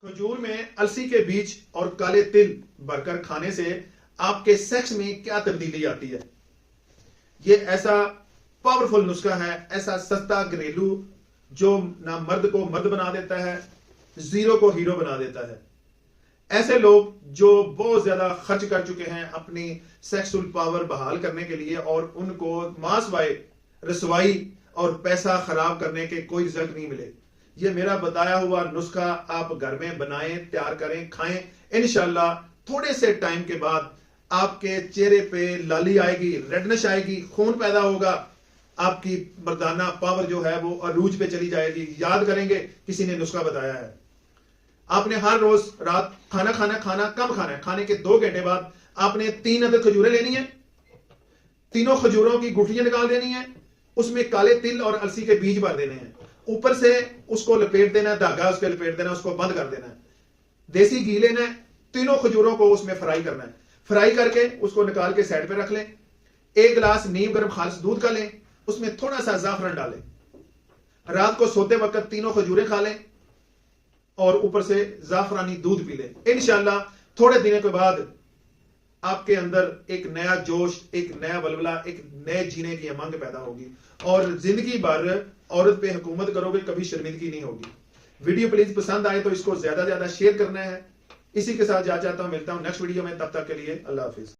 खजूर में अलसी के बीज और काले तिल भरकर खाने से आपके सेक्स में क्या तब्दीली आती है। ये ऐसा पावरफुल नुस्खा है, ऐसा सस्ता घरेलू जो ना मर्द को मर्द बना देता है, जीरो को हीरो बना देता है। ऐसे लोग जो बहुत ज्यादा खर्च कर चुके हैं अपनी सेक्सुअल पावर बहाल करने के लिए और उनको मांसवाई, रसवाई और पैसा खराब करने के कोई रिजल्ट नहीं मिले, ये मेरा बताया हुआ नुस्खा आप घर में बनाएं, तैयार करें, खाएं। इंशाल्लाह थोड़े से टाइम के बाद आपके चेहरे पे लाली आएगी, रेडनेस आएगी, खून पैदा होगा, आपकी मर्दाना पावर जो है वो अरूज पे चली जाएगी। याद करेंगे किसी ने नुस्खा बताया है। आपने हर रोज रात खाना कम खाना है। खाने के 2 घंटे बाद आपने 3 अदद खजूरें लेनी है। तीनों खजूरों की गुठलियां निकाल देनी है, उसमें काले तिल और अलसी के बीज भर देने हैं, ऊपर से उसको लपेट देना है, धागा उसके लपेट देना, उसको बंद कर देना है। देसी घी लेना है, तीनों खजूरों को उसमें फ्राई करना है। फ्राई करके उसको निकाल के साइड पे रख लें। 1 गिलास नीम गर्म खालिस दूध का लें, उसमें थोड़ा सा जाफरान डालें। रात को सोते वक्त तीनों खजूरें खा लें और ऊपर से जाफरानी दूध पी लें। इंशाल्लाह थोड़े दिनों के बाद आपके अंदर एक नया जोश, एक नया बलबला, एक नए जीने की उमंग पैदा होगी और जिंदगी भर औरत पे हुकूमत करोगे, कभी शर्मिंदगी नहीं होगी। वीडियो प्लीज पसंद आए तो इसको ज्यादा से ज्यादा शेयर करना है। इसी के साथ जा चाहता हूं, मिलता हूं नेक्स्ट वीडियो में। तब तक के लिए अल्लाह हाफिज।